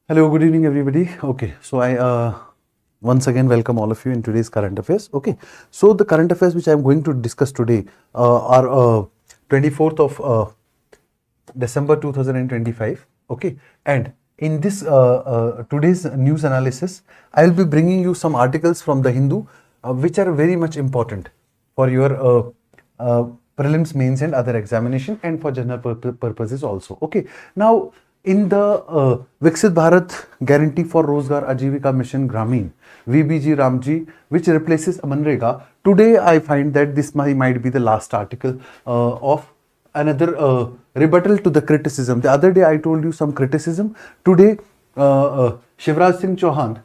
Hello, good evening, everybody. Okay, so I once again welcome all of you in today's current affairs. Okay, so the current affairs which I am going to discuss today are 24th of December 2025. Okay, and in this today's news analysis, I will be bringing you some articles from the Hindu, which are very much important for your prelims, mains, and other examination, and for general purposes also. Okay, now in the Viksit Bharat Guarantee for Rozgar Ajivika Mission Gramin, VBG Ramji, which replaces Manrega, today I find that this might be the last article of another rebuttal to the criticism. The other day I told you some criticism. Today, Shivraj Singh Chauhan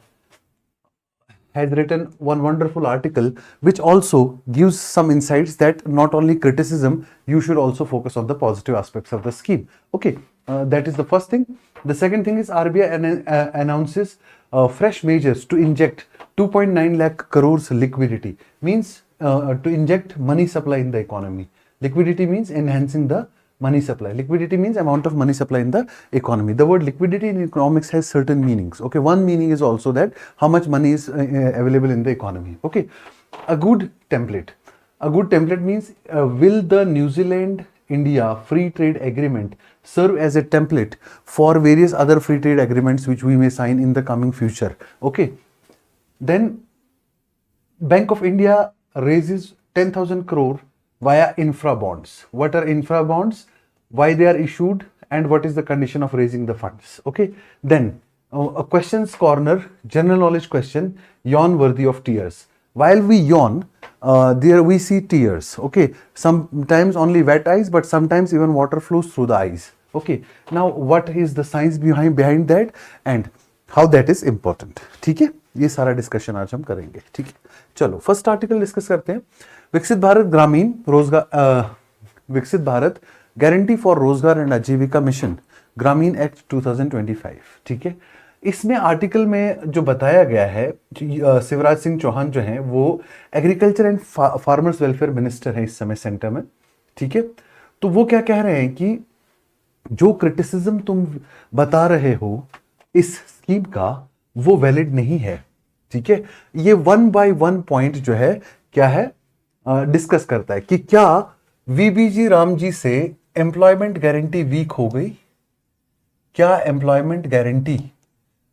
has written one wonderful article which also gives some insights that not only criticism, you should also focus on the positive aspects of the scheme. Okay, that is the first thing. The second thing is RBI announces fresh measures to inject 2.9 lakh crores liquidity. Means to inject money supply in the economy. Liquidity means enhancing the money supply. Liquidity means amount of money supply in the economy. The word liquidity in economics has certain meanings. Okay, one meaning is also that how much money is available in the economy. Okay, a good template. A good template means will the New Zealand India free trade agreement serve as a template for various other free trade agreements which we may sign in the coming future. Okay, then Bank of India raises 10,000 crore via infra bonds. What are infra bonds? Why they are issued, and what is the condition of raising the funds? Okay, then a questions corner, general knowledge question, yawn worthy of tears. While we yawn, there we see tears. Okay, sometimes only wet eyes, but sometimes even water flows through the eyes. Okay, now what is the science behind that and how that is important? ठीक है, ये सारा discussion आज हम करेंगे. ठीक है, चलो फर्स्ट आर्टिकल डिस्कस करते हैं. विकसित भारत ग्रामीण रोजगार, विकसित भारत गारंटी फॉर रोजगार एंड आजीविका मिशन ग्रामीण एक्ट 2025. ठीक है, इसमें आर्टिकल में जो बताया गया है, शिवराज सिंह चौहान जो हैं वो agriculture and farmers welfare minister हैं इस समय सेंटर में. ठीक है, तो वो क्या कह रहे हैं कि जो क्रिटिसिज्म तुम बता रहे हो इस स्कीम का वो वैलिड नहीं है. ठीक है, ये 1 by 1 पॉइंट जो है क्या है डिस्कस करता है कि क्या वीबीजी राम जी से एम्प्लॉयमेंट गारंटी वीक हो गई, क्या एम्प्लॉयमेंट गारंटी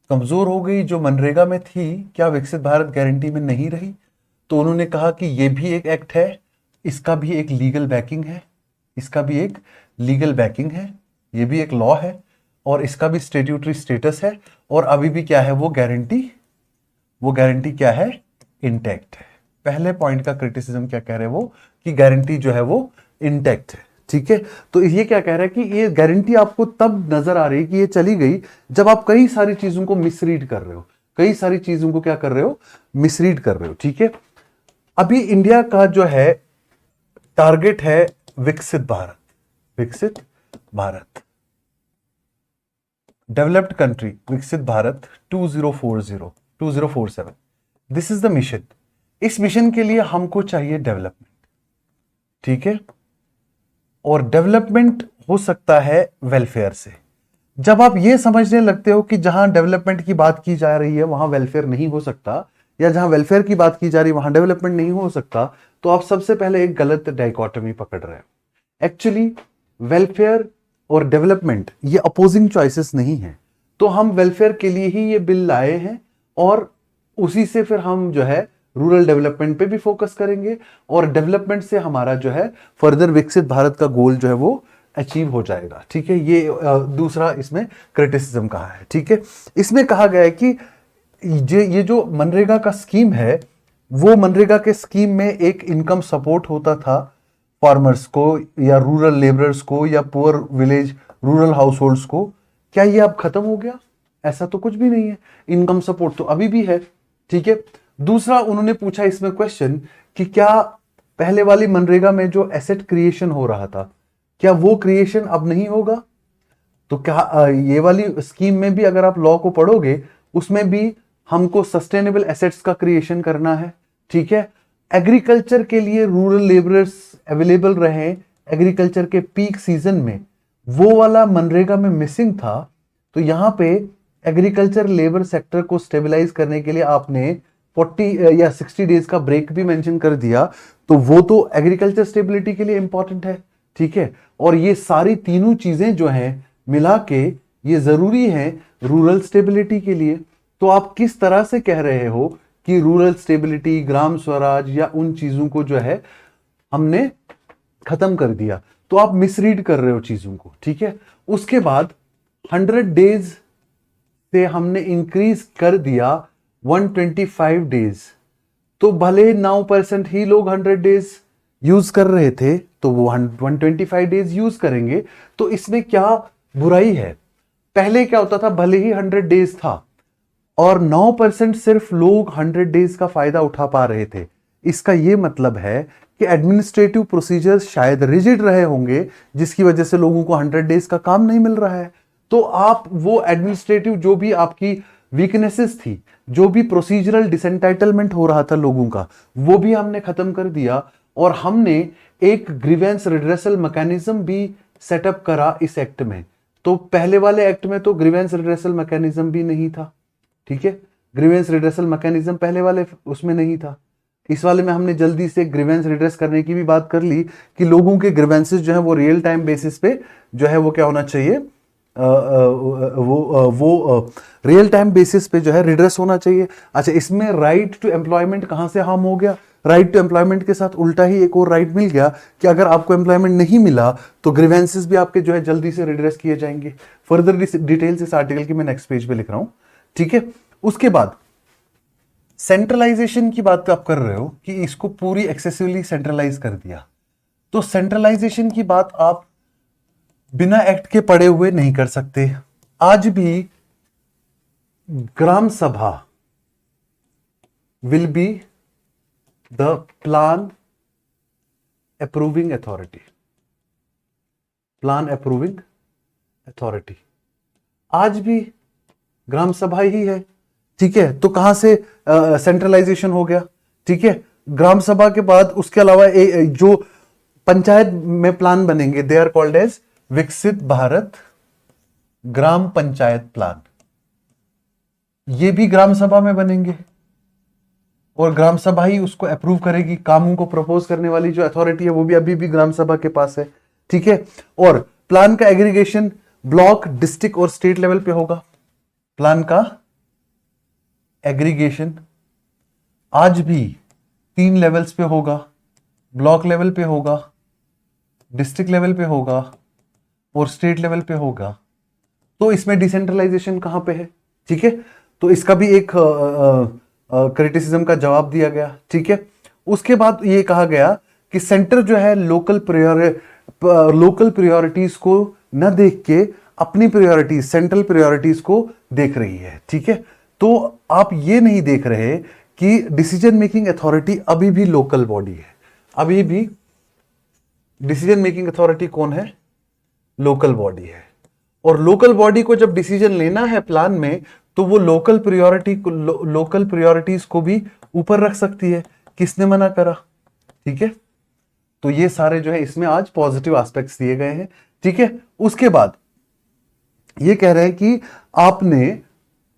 कमजोर हो गई जो मनरेगा में थी, क्या विकसित भारत गारंटी में नहीं रही. तो उन्होंने कहा कि यह भी एक एक्ट है, इसका भी एक लीगल बैकिंग है, इसका भी एक लीगल बैकिंग है, ये भी एक लॉ है और इसका भी स्टैट्यूटरी स्टेटस है और अभी भी क्या है वो गारंटी क्या है, इंटैक्ट है. पहले पॉइंट का क्रिटिसिज्म क्या कह रहे हैं वो कि गारंटी जो है वो इंटैक्ट है. ठीक है, तो ये क्या कह रहा है कि ये गारंटी आपको तब नजर आ रही है कि ये चली गई जब आप कई सारी चीजों को मिसरीड कर रहे हो, कई सारी चीजों को क्या कर रहे हो, मिसरीड कर रहे हो. ठीक है, अभी इंडिया का जो है टारगेट है विकसित भारत डेवलप्ड कंट्री, विकसित Bharat 2047. This is the mission. इस मिशन के लिए हमको चाहिए डेवलपमेंट. ठीक है, और डेवलपमेंट हो सकता है वेलफेयर से. जब आप ये समझने लगते हो कि जहां डेवलपमेंट की बात की जा रही है वहां वेलफेयर नहीं हो सकता, या जहां वेलफेयर की बात की जा रही है वहां डेवलपमेंट नहीं हो सकता, तो आप सबसे पहले एक गलत डाइकोटमी पकड़ रहे हो. एक्चुअली वेलफेयर और डेवलपमेंट ये अपोजिंग चॉइसेस नहीं है. तो हम वेलफेयर के लिए ही ये बिल लाए हैं और उसी से फिर हम जो है रूरल डेवलपमेंट पे भी फोकस करेंगे और डेवलपमेंट से हमारा जो है फर्दर विकसित भारत का गोल जो है वो अचीव हो जाएगा. ठीक है, ये दूसरा इसमें क्रिटिसिज्म कहा है. ठीक है, इसमें कहा गया है कि ये जो मनरेगा का स्कीम है वो मनरेगा के स्कीम में एक इनकम सपोर्ट होता था फार्मर्स को या रूरल लेबरर्स को या poor village rural house holds को. क्या ये अब खत्म हो गया? ऐसा तो कुछ भी नहीं है. इनकम सपोर्ट तो अभी भी है. ठीक है, दूसरा उन्होंने पूछा इसमें क्वेश्चन कि क्या पहले वाली मनरेगा में जो एसेट क्रिएशन हो रहा था क्या वो क्रिएशन अब नहीं होगा? तो क्या ये वाली स्कीम में भी अगर आप लॉ को पढ़ोगे उसमें भी हमको सस्टेनेबल एसेट्स का क्रिएशन करना है. ठीक है, एग्रीकल्चर के लिए रूरल लेबरर्स अवेलेबल रहे एग्रीकल्चर के पीक सीजन में, वो वाला मनरेगा में मिसिंग था. तो यहां पे एग्रीकल्चर लेबर सेक्टर को स्टेबलाइज करने के लिए आपने 40 या 60 डेज का ब्रेक भी मेंशन कर दिया, तो वो तो एग्रीकल्चर स्टेबिलिटी के लिए इंपॉर्टेंट है, ठीक है। और ये सारी तीनों चीजें जो हैं मिला के ये जरूरी है रूरल स्टेबिलिटी के लिए। तो आप किस तरह से कह रहे हो कि रूरल स्टेबिलिटी, ग्राम स्वराज या उन चीजों को जो है हमने खत्म कर दिया, तो आप मिसरीड कर रहे हो चीजों को, ठीक है। उसके बाद 100 डेज से हमने इंक्रीज कर दिया 125 डेज, तो भले 9% ही लोग 100 डेज यूज कर रहे थे, तो वो 125 डेज यूज करेंगे, तो इसमें क्या बुराई है। पहले क्या होता था, भले ही 100 डेज था और 9% सिर्फ लोग 100 डेज का फायदा उठा पा रहे थे, इसका यह मतलब है कि एडमिनिस्ट्रेटिव प्रोसीजर्स शायद रिजिड रहे होंगे, जिसकी वजह से लोगों को 100 डेज का काम नहीं मिल रहा है। तो आप वो एडमिनिस्ट्रेटिव जो भी आपकी वीकनेसेस थी, जो भी प्रोसीजरल डिसेंटाइटलमेंट हो रहा था लोगों का, वो भी हमने खत्म कर दिया। और हमने एक ग्रीवेंस रिड्रेसल मैकेनिज्म भी सेटअप करा इस एक्ट में। तो पहले वाले एक्ट में तो ग्रीवेंस रिड्रेसल मैकेनिज्म भी नहीं था, ठीक है। ग्रीवेंस रिड्रेसल मैकेनिज्म पहले वाले उसमें नहीं था। इस वाले में हमने जल्दी से ग्रीवेंस रिड्रेस करने की भी बात कर ली कि लोगों के ग्रीवेंसेस जो है वो रियल टाइम बेसिस पे जो है वो क्या होना चाहिए, वो रियल टाइम बेसिस पे जो है रिड्रेस होना चाहिए। अच्छा, इसमें राइट टू एम्प्लॉयमेंट कहां से हार्म हो गया। राइट टू एम्प्लॉयमेंट के साथ उल्टा ही एक और राइट मिल गया कि अगर आपको एम्प्लॉयमेंट नहीं मिला तो ग्रीवेंसेस भी आपके जो है जल्दी से रिड्रेस किए जाएंगे। फर्दर डिटेल्स इस आर्टिकल की मैं नेक्स्ट पेज पे लिख रहा हूं, ठीक है। उसके बाद सेंट्रलाइजेशन की बात आप कर रहे हो कि इसको पूरी एक्सेसिवली सेंट्रलाइज कर दिया, तो सेंट्रलाइजेशन की बात आप बिना एक्ट के पढ़े हुए नहीं कर सकते। आज भी ग्राम सभा will be the plan approving authority, plan approving authority आज भी ग्राम सभा ही है, ठीक है। तो कहां से सेंट्रलाइजेशन हो गया, ठीक है। ग्राम सभा के बाद उसके अलावा जो पंचायत में प्लान बनेंगे, दे आर कॉल्ड एज विकसित भारत ग्राम पंचायत प्लान, ये भी ग्राम सभा में बनेंगे और ग्राम सभा ही उसको अप्रूव करेगी। कामों को प्रपोज करने वाली जो अथॉरिटी है वो भी अभी भी ग्राम सभा के पास है, ठीक है। और प्लान का एग्रीगेशन ब्लॉक, डिस्ट्रिक्ट और स्टेट लेवल पे होगा। प्लान का एग्रीगेशन आज भी 3 लेवल्स पे होगा, ब्लॉक लेवल पे होगा, डिस्ट्रिक्ट लेवल पे होगा और स्टेट लेवल पे होगा। तो इसमें डिसेंट्रलाइजेशन कहां पे है, ठीक है। तो इसका भी एक क्रिटिसिज्म का जवाब दिया गया, ठीक है। उसके बाद ये कहा गया कि सेंटर जो है लोकल प्रायोरिटीज को न देख के अपनी प्रायोरिटीज, सेंट्रल प्रायोरिटीज को देख रही है, ठीक है। तो आप ये नहीं देख रहे कि डिसीजन मेकिंग अथॉरिटी अभी भी लोकल बॉडी है, अभी भी डिसीजन मेकिंग अथॉरिटी कौन है, लोकल बॉडी है। और लोकल बॉडी को जब डिसीजन लेना है प्लान में, तो वो लोकल प्रायोरिटीज को भी ऊपर रख सकती है। किसने मना करा, ठीक है। तो ये सारे जो है इसमें आज पॉजिटिव एस्पेक्ट्स दिए गए हैं, ठीक है। उसके बाद ये कह रहे हैं कि आपने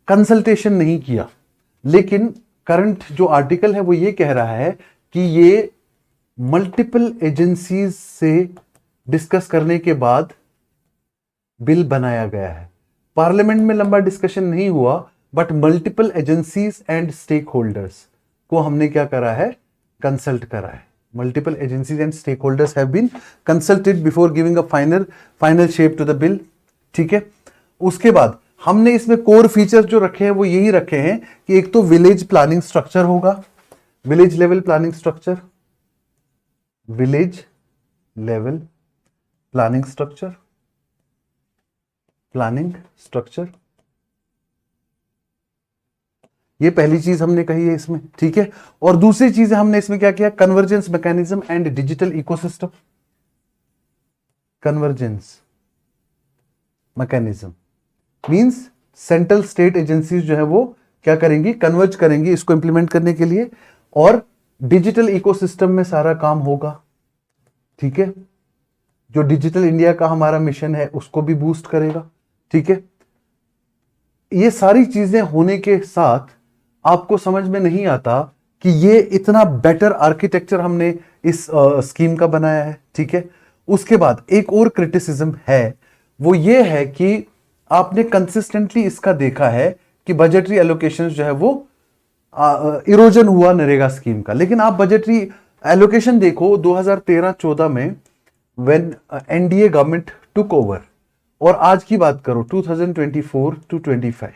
कंसल्टेशन नहीं किया, लेकिन करंट जो आर्टिकल है वो ये कह रहा है कि ये मल्टीपल एजेंसीज से डिस्कस करने के बाद बिल बनाया गया है। पार्लियामेंट में लंबा डिस्कशन नहीं हुआ, but multiple agencies and stakeholders को हमने क्या करा है, कंसल्ट करा है। Multiple agencies and stakeholders have been consulted before giving a final shape to the bill, ठीक है। उसके बाद हमने इसमें कोर फीचर जो रखे हैं वो यही रखे हैं कि एक तो विलेज प्लानिंग स्ट्रक्चर होगा, village level planning structure, village level planning structure, planning structure, ये पहली चीज हमने कही है इसमें, ठीक है। और दूसरी चीज हमने इसमें क्या किया, convergence mechanism and digital ecosystem. Convergence mechanism means central state agencies जो है वो क्या करेंगी, कन्वर्ज करेंगी इसको इंप्लीमेंट करने के लिए, और डिजिटल इकोसिस्टम में सारा काम होगा, ठीक है। जो डिजिटल इंडिया का हमारा मिशन है उसको भी बूस्ट करेगा, ठीक है। ये सारी चीजें होने के साथ आपको समझ में नहीं आता कि ये इतना बेटर आर्किटेक्चर हमने इस स्कीम का बनाया है, ठीक है। उसके बाद एक और क्रिटिसिज्म है, वो ये है कि आपने कंसिस्टेंटली इसका देखा है कि बजटरी एलोकेशन जो है वो इरोजन हुआ नरेगा स्कीम का। लेकिन आप बजटरी एलोकेशन देखो 2013-14 में when NDA government took over, और आज की बात करो 2024 to 25,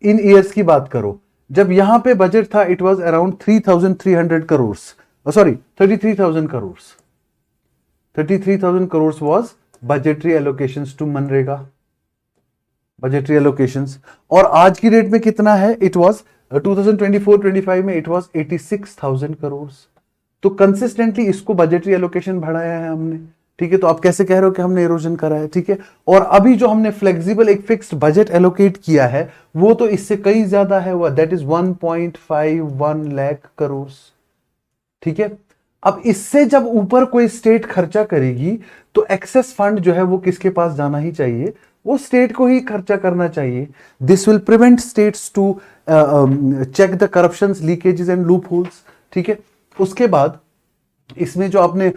इन ईयर्स की बात करो, जब यहां पे बजट था it was around 3,300 crore, sorry 33,000 crore, 33,000 crore was budgetary allocations to मनरेगा, बजटरी एलोकेशंस। और आज की डेट में कितना है, इट वाज 2024-25 में इट वाज 86,000 करोड़। तो कंसिस्टेंटली इसको बजटरी एलोकेशन बढ़ाया है हमने, ठीक है। तो आप कैसे कह रहे हो कि हमने इरोजन करा है, ठीक है। और अभी जो हमने फ्लेक्सिबल एक फिक्स्ड बजट एलोकेट किया है वो तो इससे कई ज्यादा है, वो दैट इज 1.51 लाख करोड़, ठीक है। अब इससे जब ऊपर कोई स्टेट खर्चा करेगी तो एक्सेस फंड जो है वो किसके पास जाना ही चाहिए, वो स्टेट को ही खर्चा करना चाहिए। This will prevent states to check the corruption, leakages and loopholes, ठीक है। उसके बाद इसमें जो आपने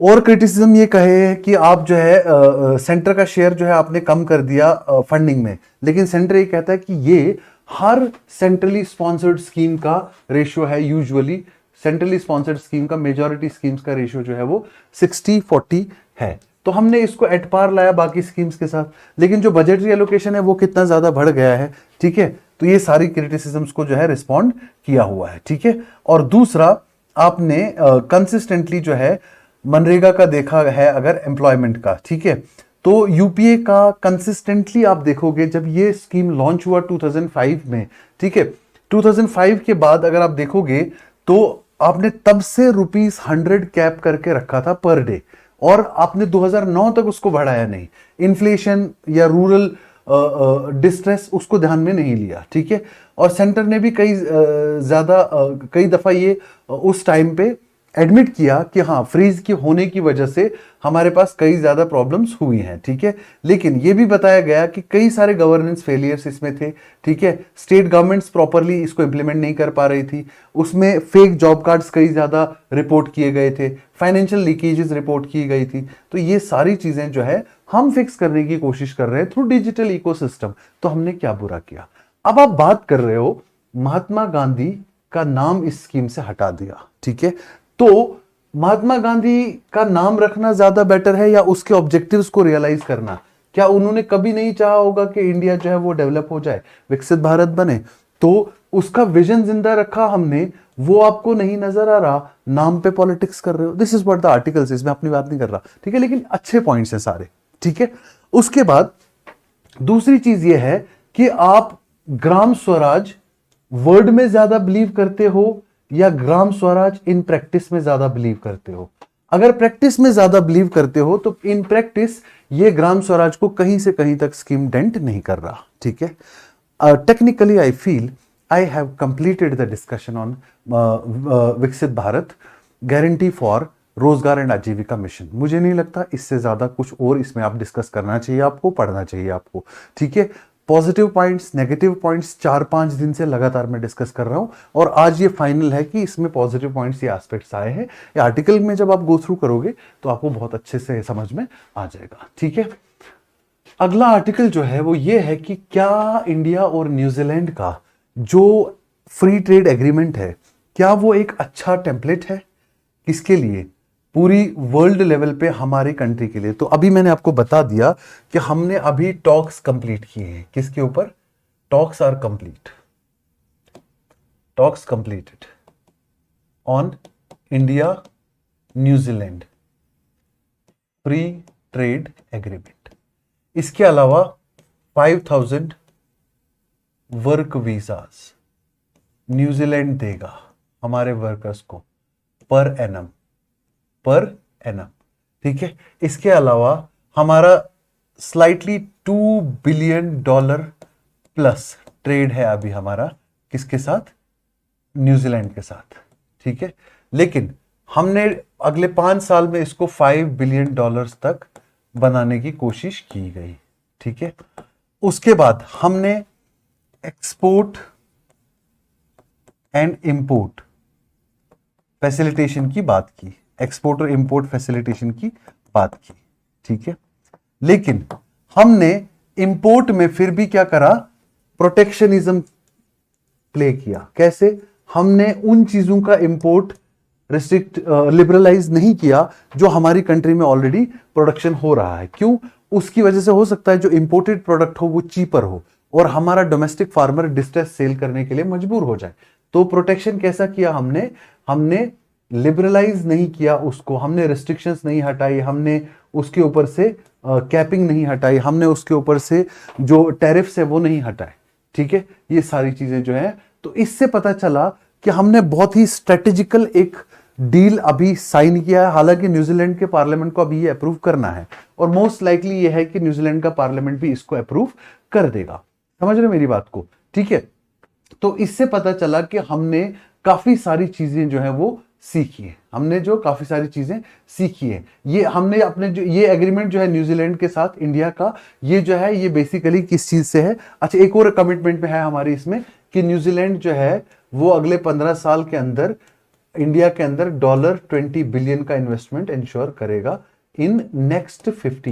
और क्रिटिसिज्म ये कहे है कि आप जो है सेंटर का शेयर जो है आपने कम कर दिया फंडिंग में, लेकिन सेंटर ये कहता है कि ये हर सेंट्रली स्पॉन्सर्ड स्कीम का रेशियो है। यूजुअली सेंट्रली स्पॉन्सर्ड स्कीम का मेजॉरिटी स्कीम्स का रेशियो जो है वो 60-40 है। तो हमने इसको एट पार लाया बाकी स्कीम्स के साथ, लेकिन जो बजटरी एलोकेशन है वो कितना ज्यादा बढ़ गया है, ठीक है। तो ये सारी क्रिटिसिज्म्स को जो है रिस्पॉन्ड किया हुआ है, ठीक है। और दूसरा आपने कंसिस्टेंटली जो है मनरेगा का देखा है अगर एम्प्लॉयमेंट का, ठीक है। तो यूपीए का कंसिस्टेंटली आप देखोगे जब ये स्कीम लॉन्च हुआ 2005 में, ठीक है, 2005 के बाद अगर आप देखोगे तो आपने तब से ₹100 कैप करके रखा था पर डे, और आपने 2009 तक उसको बढ़ाया नहीं। इन्फ्लेशन या रूरल डिस्ट्रेस उसको ध्यान में नहीं लिया, ठीक है। और सेंटर ने भी कई दफा ये उस टाइम पे एडमिट किया कि हाँ फ्रीज की होने की वजह से हमारे पास कई ज्यादा प्रॉब्लम्स हुई हैं, ठीक है। लेकिन ये भी बताया गया कि कई सारे गवर्नेंस फेलियर्स इसमें थे, ठीक है। स्टेट गवर्नमेंट्स प्रॉपरली इसको इंप्लीमेंट नहीं कर पा रही थी, उसमें फेक जॉब कार्ड्स कई ज्यादा रिपोर्ट किए गए थे, फाइनेंशियल लीकेजेस रिपोर्ट की गई थी। तो ये सारी चीजें जो है हम फिक्स करने की कोशिश कर रहे हैं थ्रू डिजिटल इकोसिस्टम। तो हमने क्या बुरा किया। अब आप बात कर रहे हो महात्मा गांधी का नाम इस स्कीम से हटा दिया, ठीक है। तो महात्मा गांधी का नाम रखना ज्यादा बेटर है या उसके ऑब्जेक्टिव्स को रियलाइज करना। क्या उन्होंने कभी नहीं चाहा होगा कि इंडिया जो है वो डेवलप हो जाए, विकसित भारत बने। तो उसका विजन जिंदा रखा हमने, वो आपको नहीं नजर आ रहा, नाम पे पॉलिटिक्स कर रहे हो। This is what the articles is, मैं अपनी बात नहीं कर रहा, ठीक है। लेकिन अच्छे पॉइंट्स हैं सारे, ठीक है। उसके बाद दूसरी चीज ये है कि आप ग्राम स्वराज वर्ड में ज्यादा बिलीव करते हो या ग्राम स्वराज इन प्रैक्टिस में ज्यादा बिलीव करते हो। अगर प्रैक्टिस में ज्यादा बिलीव करते हो तो इन प्रैक्टिस ये ग्राम स्वराज को कहीं से कहीं तक स्कीम डेंट नहीं कर रहा, ठीक है। Technically I feel I have completed the discussion on विकसित भारत गारंटी फॉर रोजगार एंड आजीविका मिशन। मुझे नहीं लगता इससे ज्यादा कुछ और इसमें आप डिस्कस करना चाहिए, आपको पढ़ना चाहिए आपको, ठीक है। पॉजिटिव पॉइंट्स, नेगेटिव पॉइंट्स 4-5 दिन से लगातार मैं डिस्कस कर रहा हूं, और आज ये फाइनल है कि इसमें पॉजिटिव पॉइंट्स, ये एस्पेक्ट्स आए हैं। ये आर्टिकल में जब आप गो थ्रू करोगे तो आपको बहुत अच्छे से समझ में आ जाएगा, ठीक है। अगला आर्टिकल जो है वो ये है कि क्या इंडिया और न्यूजीलैंड का जो फ्री ट्रेड एग्रीमेंट है, क्या वो एक अच्छा टेम्पलेट है किसके लिए, पूरी वर्ल्ड लेवल पे हमारी कंट्री के लिए। तो अभी मैंने आपको बता दिया कि हमने अभी टॉक्स कंप्लीट किए हैं, किसके ऊपर, talks are complete, talks completed on India New Zealand free trade agreement. इसके अलावा 5,000 वर्क वीजास न्यूजीलैंड देगा हमारे वर्कर्स को पर एनम, ठीक है। इसके अलावा हमारा स्लाइटली $2 बिलियन प्लस ट्रेड है अभी हमारा किसके साथ, न्यूजीलैंड के साथ, ठीक है। लेकिन हमने अगले 5 साल में इसको $5 बिलियन तक बनाने की कोशिश की गई, ठीक है। उसके बाद हमने एक्सपोर्ट एंड इंपोर्ट फैसिलिटेशन की बात की, एक्सपोर्ट और इंपोर्ट फैसिलिटेशन की बात की, ठीक है। लेकिन हमने इंपोर्ट में फिर भी क्या करा, प्रोटेक्शनिज्म प्ले किया। कैसे? हमने उन चीजों का इंपोर्ट रिस्ट्रिक्ट लिबरलाइज नहीं किया जो हमारी कंट्री में ऑलरेडी प्रोडक्शन हो रहा है। क्यों? उसकी वजह से हो सकता है जो इंपोर्टेड प्रोडक्ट हो वो चीपर हो और हमारा डोमेस्टिक फार्मर डिस्ट्रेस सेल करने के लिए मजबूर हो जाए। तो प्रोटेक्शन कैसा किया हमने? हमने लिबरलाइज नहीं किया उसको, हमने रिस्ट्रिक्शंस नहीं हटाई, हमने उसके ऊपर से कैपिंग नहीं हटाई, हमने उसके ऊपर से जो टैरिफ्स है वो नहीं हटाए, ठीक है। ये सारी चीजें जो है, तो इससे पता चला कि हमने बहुत ही स्ट्रेटेजिकल एक डील अभी साइन किया है। हालांकि न्यूजीलैंड के पार्लियामेंट को अभी ये अप्रूव करना है और मोस्ट लाइकली ये है कि न्यूजीलैंड का पार्लियामेंट भी इसको अप्रूव कर देगा। समझ रहे मेरी बात को? ठीक है। तो इससे पता चला कि हमने काफी सारी चीजें जो है वो सीखी है, हमने जो काफी सारी चीजें सीखी है। ये हमने अपने जो ये एग्रीमेंट जो है न्यूजीलैंड के साथ इंडिया का, ये जो है ये बेसिकली किस चीज से है? अच्छा, एक और कमिटमेंट में है हमारी इसमें कि न्यूजीलैंड जो है वो अगले 15 साल के अंदर इंडिया के अंदर $20 बिलियन का इन्वेस्टमेंट इंश्योर करेगा इन नेक्स्ट 50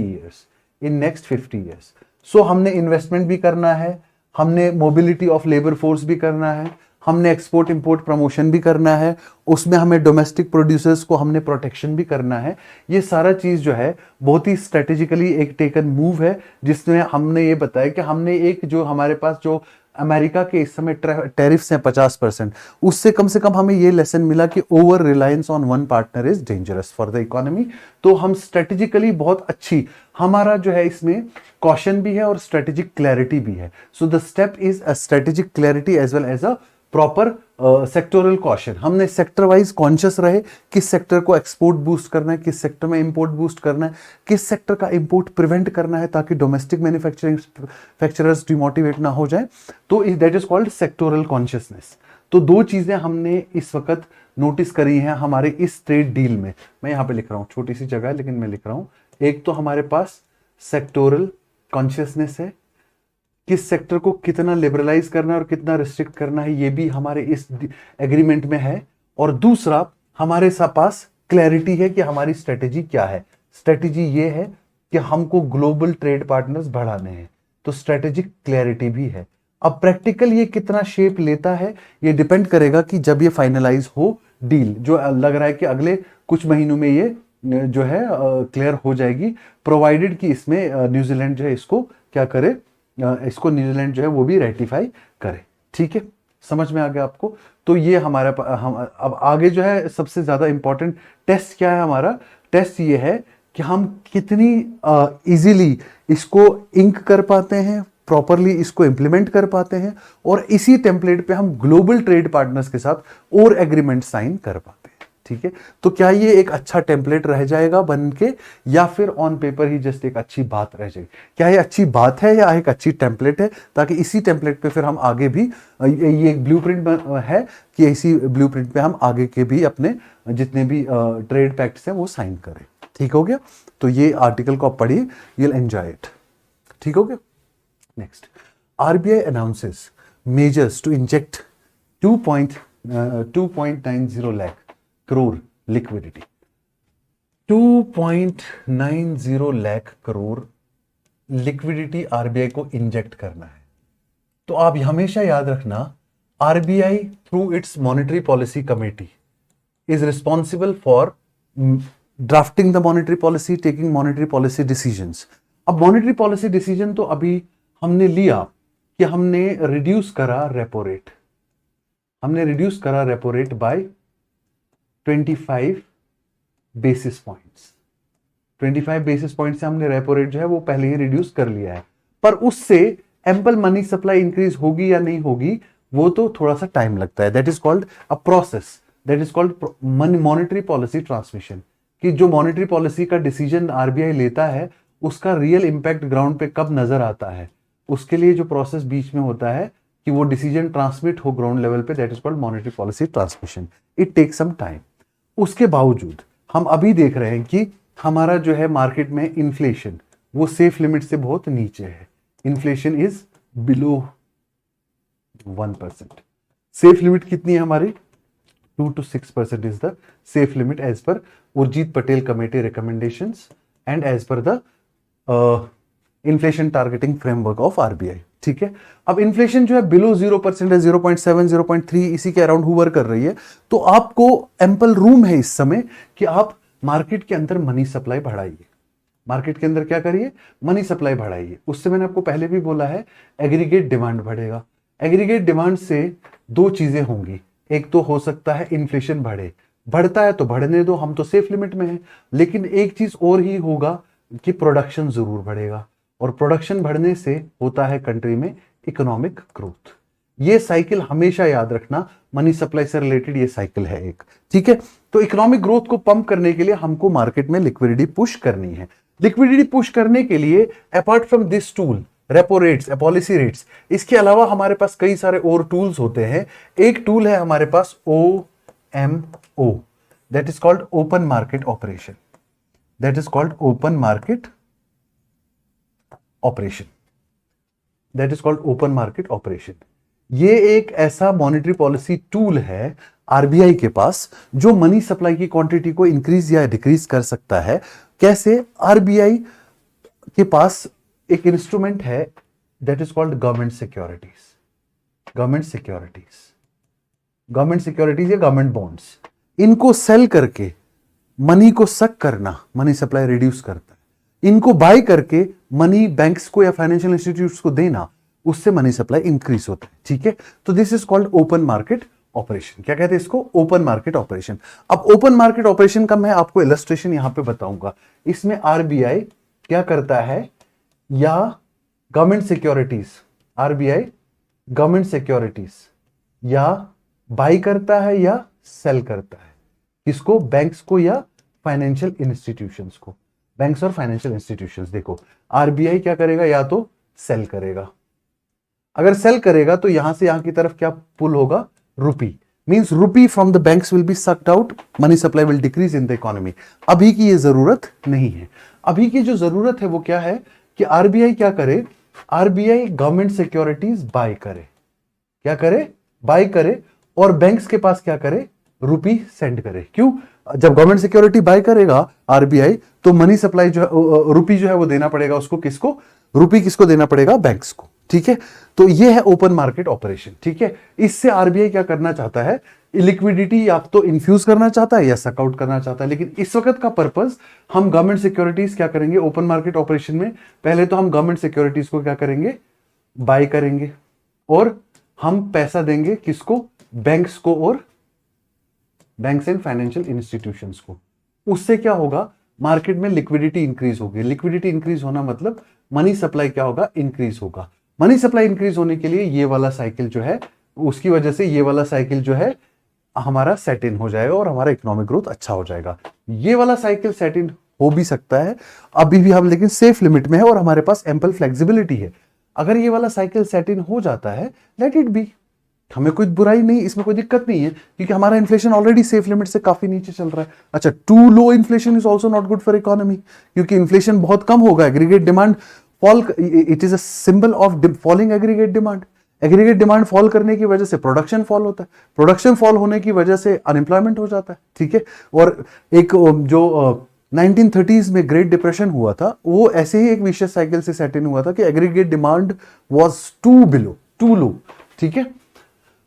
ईयर्स। सो हमने इन्वेस्टमेंट भी करना है, हमने मोबिलिटी ऑफ लेबर फोर्स भी करना है, हमने एक्सपोर्ट इंपोर्ट प्रमोशन भी करना है, उसमें हमें डोमेस्टिक प्रोड्यूसर्स को हमने प्रोटेक्शन भी करना है। ये सारा चीज जो है बहुत ही स्ट्रेटेजिकली एक टेकन मूव है, जिसमें हमने ये बताया कि हमने एक जो हमारे पास जो अमेरिका के इस समय टैरिफ्स हैं 50%, उससे कम से कम हमें ये लेसन मिला कि over reliance on one partner is dangerous for the economy. तो हम स्ट्रेटेजिकली बहुत अच्छी, हमारा जो है इसमें कॉशन भी है और स्ट्रेटेजिक क्लैरिटी भी है। So the step is a strategic clarity as well as a proper sectoral caution. हमने सेक्टर वाइज कॉन्शियस रहे, किस सेक्टर को एक्सपोर्ट बूस्ट करना है, किस सेक्टर में इंपोर्ट बूस्ट करना है, किस सेक्टर का इंपोर्ट प्रिवेंट करना है ताकि डोमेस्टिक मैन्युफैक्चरर्स डिमोटिवेट ना हो जाए। तो that is called sectoral consciousness. तो दो चीजें हमने इस वक्त नोटिस करी हैं हमारे इस ट्रेड डील में। मैं यहां पे लिख रहा हूं, छोटी सी जगह है लेकिन मैं लिख रहा हूं। एक तो हमारे पास सेक्टोरल कॉन्शियसनेस है, किस सेक्टर को कितना लिबरलाइज करना है और कितना रिस्ट्रिक्ट करना है, ये भी हमारे इस एग्रीमेंट में है। और दूसरा, हमारे पास क्लैरिटी है कि हमारी स्ट्रेटेजी क्या है। स्ट्रेटेजी ये है कि हमको ग्लोबल ट्रेड पार्टनर्स बढ़ाने हैं, तो स्ट्रेटेजिक क्लैरिटी भी है। अब प्रैक्टिकल ये कितना शेप लेता है ये डिपेंड करेगा कि जब ये फाइनलाइज हो डील, जो लग रहा है कि अगले कुछ महीनों में ये जो है क्लियर हो जाएगी, प्रोवाइडेड कि इसमें न्यूजीलैंड जो है इसको क्या करे, इसको न्यूजीलैंड जो है वो भी रेटिफाई करे। ठीक है, समझ में आ गया आपको? तो ये हमारा हम अब आगे जो है सबसे ज्यादा इंपॉर्टेंट टेस्ट क्या है हमारा? टेस्ट ये है कि हम कितनी इजीली इसको इंक कर पाते हैं, प्रॉपरली इसको इंप्लीमेंट कर पाते हैं और इसी टेम्पलेट पे हम ग्लोबल ट्रेड पार्टनर्स के साथ और एग्रीमेंट साइन कर पाते हैं। ठीक है, तो क्या ये एक अच्छा टेम्पलेट रह जाएगा बन के, या फिर ऑन पेपर ही जस्ट एक अच्छी बात रह जाएगी? क्या ये अच्छी बात है या एक अच्छी टेम्पलेट है, ताकि इसी टेम्पलेट पे फिर हम आगे भी, ये एक ब्लूप्रिंट है कि इसी ब्लूप्रिंट पे हम आगे के भी अपने जितने भी ट्रेड पैक्ट्स हैं वो साइन करें। ठीक हो गया? तो ये आर्टिकल को आप पढ़िए, यू विल एंजॉय इट। ठीक हो गया? Next, RBI announces measures to inject 2.90 lakh crore liquidity. 2.90 lakh crore liquidity RBI को इंजेक्ट करना है। तो आप हमेशा याद रखना, RBI through its monetary policy committee is responsible for drafting the monetary policy, taking monetary policy decisions. अब मॉनेटरी पॉलिसी डिसीजन तो अभी हमने लिया कि हमने रिड्यूस करा रेपो रेट, हमने रिड्यूस करा repo rate by 25 basis points. 25 basis point से हमने रेपो रेट जो है वो पहले ही रिड्यूस कर लिया है, पर उससे एम्पल मनी सप्लाई इंक्रीज होगी या नहीं होगी वो तो थोड़ा सा टाइम लगता है। That is called a process, that is called monetary policy transmission, कि जो मॉनेटरी पॉलिसी का डिसीजन आरबीआई लेता है उसका रियल इंपैक्ट ग्राउंड पे कब नजर आता है, उसके लिए जो प्रोसेस बीच में होता है कि वो डिसीजन ट्रांसमिट हो ग्राउंड लेवल पे, that is called monetary policy transmission. It takes some time. उसके बावजूद हम अभी देख रहे हैं कि हमारा जो है मार्केट में इन्फ्लेशन वो सेफ लिमिट से बहुत नीचे है। Inflation is below 1%। Safe limit कितनी है हमारी? 2 to 6% is the safe limit as per Urjit Patel Committee recommendations and as per the inflation targeting framework of RBI। ठीक है, अब इन्फ्लेशन जो है बिलो 0% है, 0.7 0.3 इसी के अराउंड हुवर कर रही है, तो आपको एम्पल रूम है इस समय कि आप मार्केट के अंदर मनी सप्लाई बढ़ाइए। मार्केट के अंदर क्या करिए? मनी सप्लाई बढ़ाइए। उससे मैंने आपको पहले भी बोला है, एग्रीगेट डिमांड बढ़ेगा। एग्रीगेट डिमांड से दो चीजें होंगी, एक तो हो सकता है इन्फ्लेशन बढ़े, बढ़ता है तो बढ़ने दो, हम तो सेफ लिमिट में हैं, लेकिन एक चीज और ही होगा कि प्रोडक्शन जरूर बढ़ेगा, और प्रोडक्शन बढ़ने से होता है कंट्री में इकोनॉमिक ग्रोथ। ये साइकिल हमेशा याद रखना, मनी सप्लाई से रिलेटेड ये साइकिल है एक। ठीक है, तो इकोनॉमिक ग्रोथ को पंप करने के लिए हमको मार्केट में लिक्विडिटी पुश करनी है। लिक्विडिटी पुश करने के लिए apart from this tool repo rates, policy rates, इसके अलावा हमारे पास कई सारे और टूल्स होते हैं। एक टूल है हमारे पास OMO, that is called open market operation. That is called open market operation. That is called open market operation. ये एक ऐसा मॉनेटरी पॉलिसी टूल है आरबीआई के पास जो मनी सप्लाई की क्वांटिटी को इंक्रीज या डिक्रीज कर सकता है। कैसे? आरबीआई के पास एक इंस्ट्रूमेंट है that is called government securities. Government securities, government securities या गवर्नमेंट बॉन्ड्स, इनको सेल करके मनी को सक करना मनी सप्लाई रिड्यूस करता है। इनको बाय करके मनी बैंक्स को या फाइनेंशियल इंस्टीट्यूट्स को देना, उससे मनी सप्लाई इंक्रीज होता है। ठीक है, तो this is called open market operation. क्या कहते हैं इसको? Open market operation. अब ओपन मार्केट ऑपरेशन का मैं आपको इलस्ट्रेशन यहां पे बताऊंगा। इसमें आरबीआई क्या करता है, या government securities, RBI government securities या बाई करता है या सेल करता है। किसको? बैंक्स को या फाइनेंशियल इंस्टीट्यूशंस को। बैंक्स और फाइनेंशियल इंस्टीट्यूशंस। देखो, आरबीआई क्या करेगा? या तो सेल करेगा। अगर सेल करेगा तो यहां से यहां की तरफ क्या पुल होगा? Rupee. Means rupee from the banks will be sucked out, money supply will decrease in the economy. अभी की ये जरूरत नहीं है। अभी की जो जरूरत है वो क्या है कि आरबीआई क्या करे? आरबीआई गवर्नमेंट सिक्योरिटीज बाय करे। क्या करे? बाय करे। और बैंक्स के पास क्या करे? रुपी सेंड करे। क्यों? जब गवर्नमेंट सिक्योरिटी बाय करेगा आरबीआई, तो मनी सप्लाई जो है, रुपी जो है वो देना पड़ेगा उसको। किसको? रुपी किसको देना पड़ेगा? बैंक्स को। ठीक है, तो ये है ओपन मार्केट ऑपरेशन। ठीक है, इससे आरबीआई क्या करना चाहता है? लिक्विडिटी या तो इन्फ्यूज करना चाहता है या सकआउट करना चाहता है। लेकिन इस वक्त का पर्पस, हम गवर्नमेंट सिक्योरिटीज क्या करेंगे ओपन मार्केट ऑपरेशन में? पहले तो हम गवर्नमेंट सिक्योरिटीज को क्या करेंगे? बाय करेंगे, और हम पैसा देंगे किसको? बैंक्स को और बैंक्स एंड फाइनेंशियल इंस्टीट्यूशंस को। उससे क्या होगा? मार्केट में लिक्विडिटी इंक्रीज होगी। लिक्विडिटी इंक्रीज होना मतलब मनी सप्लाई क्या होगा? इंक्रीज होगा। मनी सप्लाई इंक्रीज होने के लिए ये वाला साइकिल जो है, उसकी वजह से ये वाला साइकिल जो है हमारा सेट इन हो जाएगा और हमारा इकोनॉमिक ग्रोथ अच्छा हो जाएगा। ये वाला साइकिल सेट इन हो भी सकता है अभी भी हम, लेकिन सेफ लिमिट में है और हमारे पास एम्पल फ्लेक्सिबिलिटी है। अगर ये वाला साइकिल सेट इन हो जाता है, लेट इट बी, हमें कोई बुराई नहीं, इसमें कोई दिक्कत नहीं है, क्योंकि हमारा इन्फ्लेशन ऑलरेडी सेफ लिमिट से काफी नीचे चल रहा है। अच्छा, too low inflation is also not good for economy, क्योंकि इन्फ्लेशन बहुत कम होगा, aggregate demand fall, it is a symbol of falling aggregate demand. Aggregate demand fall करने की वजह से प्रोडक्शन फॉल होता है, प्रोडक्शन फॉल होने की वजह से अनएम्प्लॉयमेंट हो जाता है। ठीक है, और एक जो 1930s में ग्रेट डिप्रेशन हुआ था, वो ऐसे ही एक विशियस साइकिल से सेट इन हुआ था कि aggregate demand was to low. ठीक है,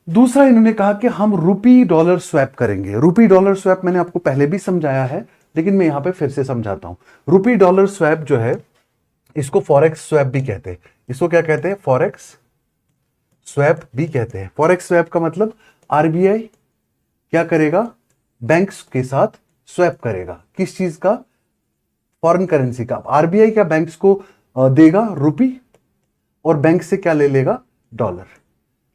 दूसरा इन्होंने कहा कि हम रुपी डॉलर स्वैप करेंगे। रुपी डॉलर स्वैप मैंने आपको पहले भी समझाया है, लेकिन मैं यहां पे फिर से समझाता हूं। रुपी डॉलर स्वैप जो है, इसको फॉरेक्स स्वैप भी कहते हैं। इसको क्या कहते हैं? फॉरेक्स स्वैप भी कहते हैं। फॉरेक्स स्वैप का मतलब आरबीआई क्या करेगा? बैंक्स के साथ स्वैप करेगा। किस चीज का? फॉरेन करेंसी का। आरबीआई क्या बैंक्स को देगा? रुपी, और बैंक से क्या ले लेगा? डॉलर।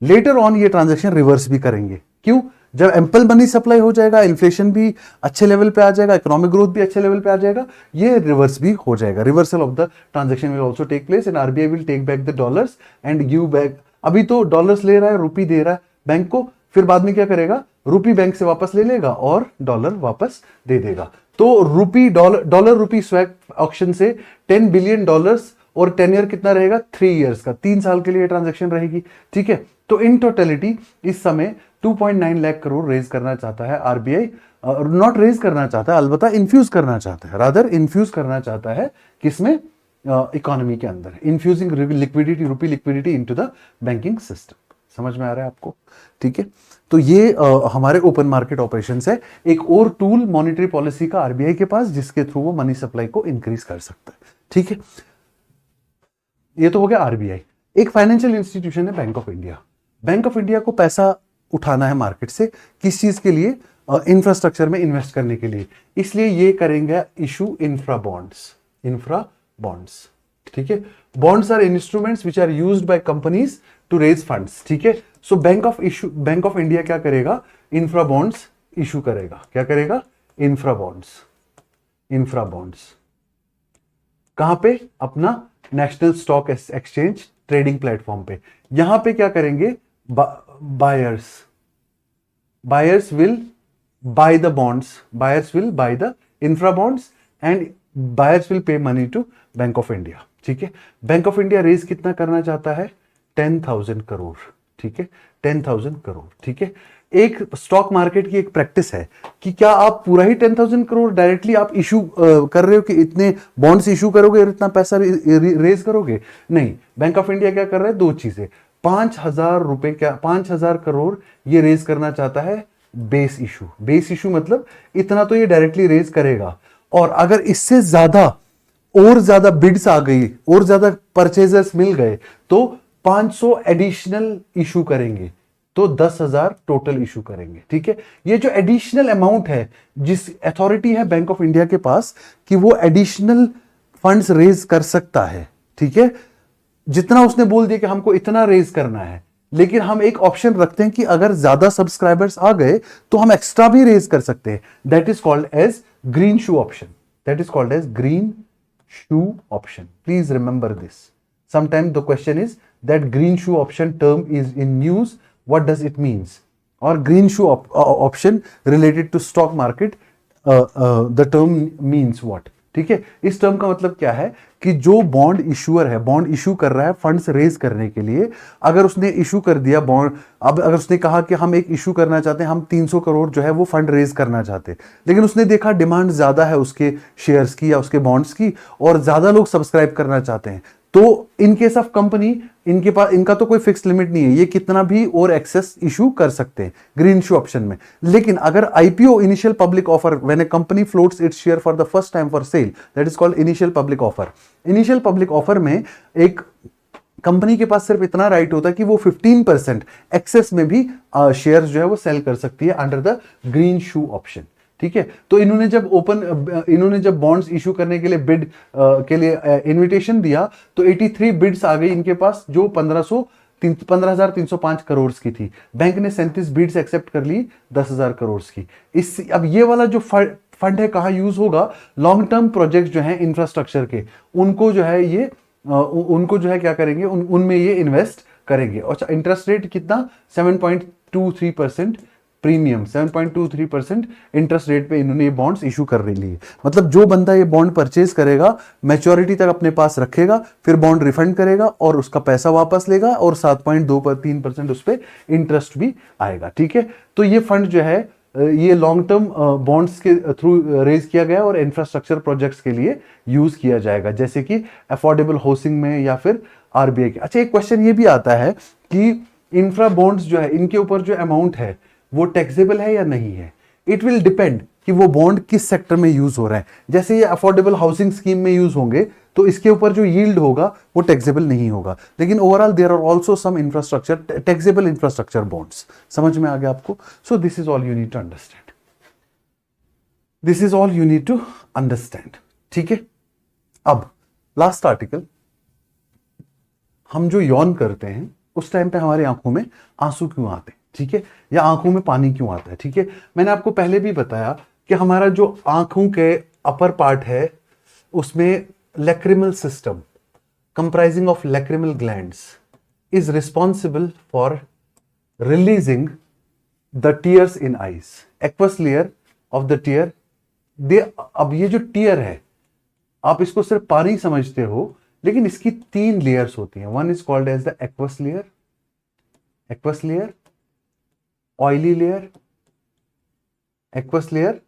लेटर ऑन ये ट्रांजैक्शन रिवर्स भी करेंगे। क्यों? जब एम्पल मनी सप्लाई हो जाएगा, इन्फ्लेशन भी अच्छे लेवल पे आ जाएगा, इकोनॉमिक ग्रोथ भी अच्छे लेवल पे आ जाएगा, ये रिवर्स भी हो जाएगा। Reversal of the transaction will also take place and RBI will take back the dollars and give back. अभी तो डॉलर्स ले रहा है, रुपी दे रहा है बैंक को, फिर बाद में क्या करेगा? रुपी बैंक से वापस ले लेगा और डॉलर वापस दे देगा। तो rupee dollar rupee swap auction से $10 बिलियन और टेन्योर कितना रहेगा 3 इयर्स का, 3 साल के लिए ट्रांजैक्शन रहेगी, ठीक है। तो इन टोटलिटी इस समय 2.9 लाख करोड़ रेज करना चाहता है आरबीआई, नॉट रेज करना चाहता है, अलबत्ता इन्फ्यूज करना चाहता है, रादर इन्फ्यूज करना चाहता है किसमें, इकोनॉमी के अंदर, infusing liquidity, rupee liquidity into the banking system. समझ में आ रहा है आपको, ठीक है। तो ये हमारे ओपन मार्केट ऑपरेशंस है, एक और टूल मॉनेटरी पॉलिसी का आरबीआई के पास जिसके थ्रू वो मनी सप्लाई को इंक्रीज कर सकता है, ठीक है। ये तो हो गया आरबीआई। एक फाइनेंशियल इंस्टीट्यूशन है bank of India. Bank of India को पैसा उठाना है मार्केट से, किस चीज के लिए, इंफ्रास्ट्रक्चर में इन्वेस्ट करने के लिए, इसलिए ये करेंगे इशू इंफ्रा बॉन्ड्स, ठीक है। Bonds are instruments which are used by companies to raise funds, ठीक है। सो बैंक ऑफ इंडिया क्या करेगा, इंफ्रा बॉन्ड्स इशू करेगा। क्या करेगा, इंफ्रा बॉन्ड्स कहां पे, अपना national stock exchange trading platform पे। यहां पे क्या करेंगे, buyers will buy the infra bonds and buyers will pay money to bank of India, ठीक है। बैंक ऑफ इंडिया रेज कितना करना चाहता है, 10,000 करोड़, ठीक है, 10,000 करोड़, ठीक है। एक स्टॉक मार्केट की एक प्रैक्टिस है कि क्या आप पूरा ही 10,000 करोड़ डायरेक्टली आप इशू कर रहे हो कि इतने बॉन्ड्स इशू करोगे और इतना पैसा रेज करोगे, नहीं। बैंक ऑफ इंडिया क्या कर रहा है, दो चीजें, 5,000 रुपए, क्या 5,000 करोड़ ये रेज करना चाहता है बेस इशू मतलब इतना तो ये डायरेक्टली रेज करेगा, और अगर इससे ज्यादा बिड्स आ गई और ज्यादा परचेजर्स मिल गए तो 500 एडिशनल इशू करेंगे, तो 10,000 टोटल इशू करेंगे, ठीक है। ये जो एडिशनल अमाउंट है, जिस अथॉरिटी है बैंक ऑफ इंडिया के पास कि वो एडिशनल फंड्स रेज कर सकता है, ठीक है। जितना उसने बोल दिया कि हमको इतना रेज करना है, लेकिन हम एक ऑप्शन रखते हैं कि अगर ज्यादा सब्सक्राइबर्स आ गए तो हम एक्स्ट्रा भी रेज कर सकते हैं। That is called as green shoe option. Please remember this. Sometimes the question is that green shoe option term is in news. What does it means? Or green shoe option related to stock market, the term means what? ठीक है, इस term का मतलब क्या है कि जो bond issuer है, बॉन्ड इशू कर रहा है फंड्स रेज करने के लिए, अगर उसने इशू कर दिया बॉन्ड, अब अगर उसने कहा कि हम एक इशू करना चाहते हैं, हम 300 करोड़ जो है वो फंड रेज करना चाहते हैं, लेकिन उसने देखा डिमांड ज्यादा है उसके शेयर्स की या उसके बॉन्ड्स की और ज्यादा लोग सब्सक्राइब करना चाहते हैं, तो इन केस ऑफ कंपनी इनका तो कोई फिक्स लिमिट नहीं है, ये कितना भी और एक्सेस इशू कर सकते हैं ग्रीन इशू ऑप्शन में। लेकिन अगर IPO, initial public offer, when A company floats its share for the first time for sale, that is called initial public offer. Initial public offer में एक कंपनी के पास सिर्फ इतना राइट होता है कि वो 15% एक्सेस में भी शेयर्स जो है वो सेल कर सकती है under the green shoe option, ठीक है। तो इन्होंने जब बॉन्ड्स इशू करने के लिए बिड के लिए इनविटेशन दिया तो 83 बिड्स आ गई इनके पास, जो 15,305 करोड़ की थी। बैंक ने 37 बिड्स एक्सेप्ट कर ली 10,000 करोड़ की। अब ये वाला जो फंड है कहाँ यूज होगा, लॉन्ग टर्म प्रोजेक्ट जो है इंफ्रास्ट्रक्चर के, उनको जो है क्या करेंगे, उनमें ये इन्वेस्ट करेंगे। अच्छा, इंटरेस्ट रेट कितना, 7.23% प्रीमियम, 7.23% इंटरेस्ट रेट पे इन्होंने ये बॉन्ड्स इशू कर रही है। मतलब जो बंदा ये बॉन्ड परचेज करेगा, मैच्योरिटी तक अपने पास रखेगा, फिर बॉन्ड रिफंड करेगा और उसका पैसा वापस लेगा और 7.23% उस पर इंटरेस्ट भी आएगा, ठीक है। तो ये फंड जो है ये लॉन्ग टर्म बॉन्ड्स के थ्रू रेज किया गया और इंफ्रास्ट्रक्चर प्रोजेक्ट्स के लिए यूज किया जाएगा, जैसे कि अफोर्डेबल हाउसिंग में या फिर आरबीआई के। अच्छा, एक क्वेश्चन ये भी आता है कि इंफ्रा बॉन्ड्स जो है इनके ऊपर जो अमाउंट है वो टैक्सेबल है या नहीं है। इट विल डिपेंड कि वो बॉन्ड किस सेक्टर में यूज हो रहा है। जैसे ये अफोर्डेबल हाउसिंग स्कीम में यूज होंगे तो इसके ऊपर जो यील्ड होगा वो टैक्सेबल नहीं होगा, लेकिन overall there are also some infrastructure taxable infrastructure bonds. समझ में आ गया आपको? So this is all you need to understand, this is all you need to understand, ठीक है। अब लास्ट आर्टिकल, हम जो यौन करते हैं उस टाइम पे हमारी आंखों में आंसू क्यों आते हैं, ठीक है, या आंखों में पानी क्यों आता है, ठीक है। मैंने आपको पहले भी बताया कि हमारा जो आंखों के अपर पार्ट है उसमें lacrimal system comprising of lacrimal glands is responsible for releasing the tears in eyes, aqueous layer of the tear. अब ये जो टीयर है आप इसको सिर्फ पानी समझते हो, लेकिन इसकी 3 लेयर्स होती हैं। One is called as the aqueous layer, oily layer, aqueous layer,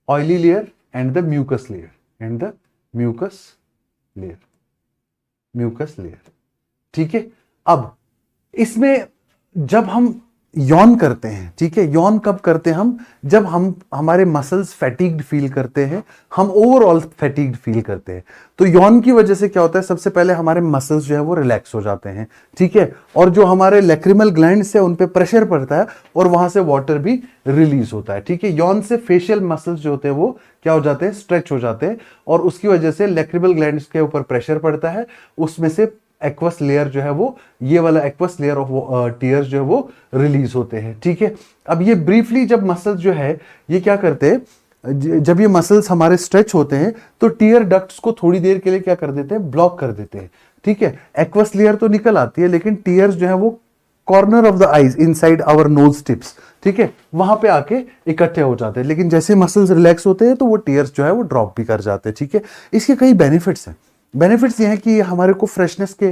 oily layer and the mucus layer, mucus layer. ठीक है, अब इसमें जब हम यॉन करते हैं, ठीक है, यॉन कब करते हैं हम, जब हम हमारे मसल्स फैटिग्ड फील करते हैं, हम ओवरऑल फैटिग्ड फील करते हैं। तो यॉन की वजह से क्या होता है, सबसे पहले हमारे मसल्स जो है वो रिलैक्स हो जाते हैं, ठीक है, और जो हमारे लैक्रिमल ग्लैंड्स है उन पे प्रेशर पड़ता है और वहां से वाटर भी रिलीज होता है। ठीक है, यॉन से फेशियल मसल्स जो होते हैं वो क्या हो जाते हैं, स्ट्रेच हो जाते हैं, और उसकी वजह से लैक्रिमल ग्लैंड्स के ऊपर प्रेशर पड़ता है, उसमें से एक्वस लेयर जो है वो, ये वाला एक्वस लेयर ऑफ टीयर्स जो है वो रिलीज होते हैं। ठीक है, अब ये ब्रीफली जब मसल्स जो है ये क्या करते हैं, जब ये मसल्स हमारे स्ट्रेच होते हैं तो टीयर डक्ट्स को थोड़ी देर के लिए क्या कर देते हैं, ब्लॉक कर देते हैं। ठीक है, एक्वस लेयर तो निकल आती है लेकिन टीयर्स जो है वो corner of the eyes inside our nose tips, ठीक है, वहां पे आके इकट्ठे हो जाते हैं, लेकिन जैसे मसल्स रिलैक्स होते हैं तो वो टीयर्स जो है वो ड्रॉप भी कर जाते हैं। ठीक है, इसके कई बेनिफिट्स हैं। बेनिफिट्स ये हैं कि हमारे को फ्रेशनेस के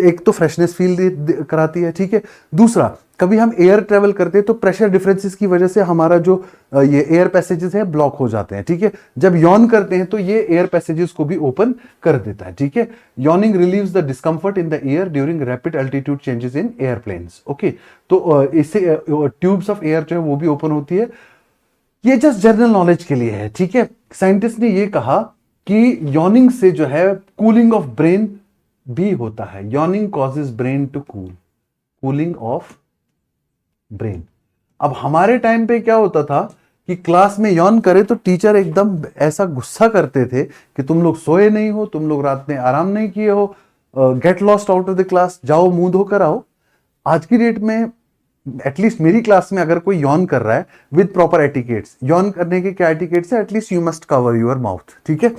एक तो फ्रेशनेस फील कराती है। ठीक है, दूसरा, कभी हम एयर ट्रेवल करते हैं तो प्रेशर डिफरेंसेस की वजह से हमारा जो ये एयर पैसेजेस है ब्लॉक हो जाते हैं। ठीक है, जब यॉन करते हैं तो ये एयर पैसेजेस को भी ओपन कर देता है। ठीक है, yawning relieves the discomfort in the air during rapid altitude changes in airplanes. Okay, तो इससे ट्यूब्स ऑफ एयर जो है वो भी ओपन होती है। ये जस्ट जनरल नॉलेज के लिए है। ठीक है, साइंटिस्ट ने ये कहा कि यॉनिंग से जो है कूलिंग ऑफ ब्रेन भी होता है। Yawning causes brain to cooling of brain. अब हमारे टाइम पे क्या होता था कि क्लास में यॉन करे तो टीचर एकदम ऐसा गुस्सा करते थे कि तुम लोग सोए नहीं हो, तुम लोग रात में आराम नहीं किए हो, get lost out of the class, जाओ मुंह धोकर आओ। आज की डेट में एटलीस्ट मेरी क्लास में अगर कोई यॉन कर रहा है विद प्रॉपर एटिकेट्स, यॉन करने के क्या एटिकेट्स है, at least you must cover your mouth. ठीक है,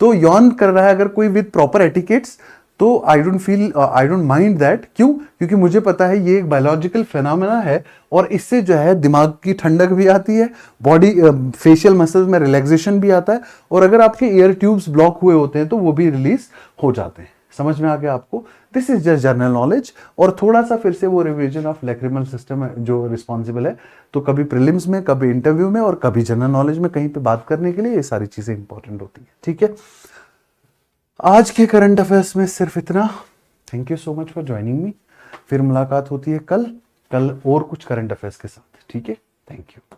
तो यॉन कर रहा है अगर कोई विद प्रॉपर एटिकेट्स तो आई डोंट माइंड दैट। क्यों? क्योंकि मुझे पता है ये एक बायोलॉजिकल फिनोमेना है और इससे जो है दिमाग की ठंडक भी आती है, बॉडी फेशियल मसल्स में रिलैक्सेशन भी आता है, और अगर आपके एयर ट्यूब्स ब्लॉक हुए होते हैं तो वो भी रिलीज हो जाते हैं। समझ में आ गया आपको? This is just general knowledge, और थोड़ा सा फिर से वो रिवीजन ऑफ लैक्रिमल सिस्टम जो रिस्पॉन्सिबल है, तो कभी प्रीलिम्स में, कभी इंटरव्यू में, और कभी जनरल नॉलेज में कहीं पे बात करने के लिए ये सारी चीजें इंपॉर्टेंट होती है। ठीक है, आज के करंट अफेयर्स में सिर्फ इतना। Thank you so much for joining me. फिर मुलाकात होती है कल और कुछ करंट अफेयर्स के साथ। ठीक है, थैंक यू।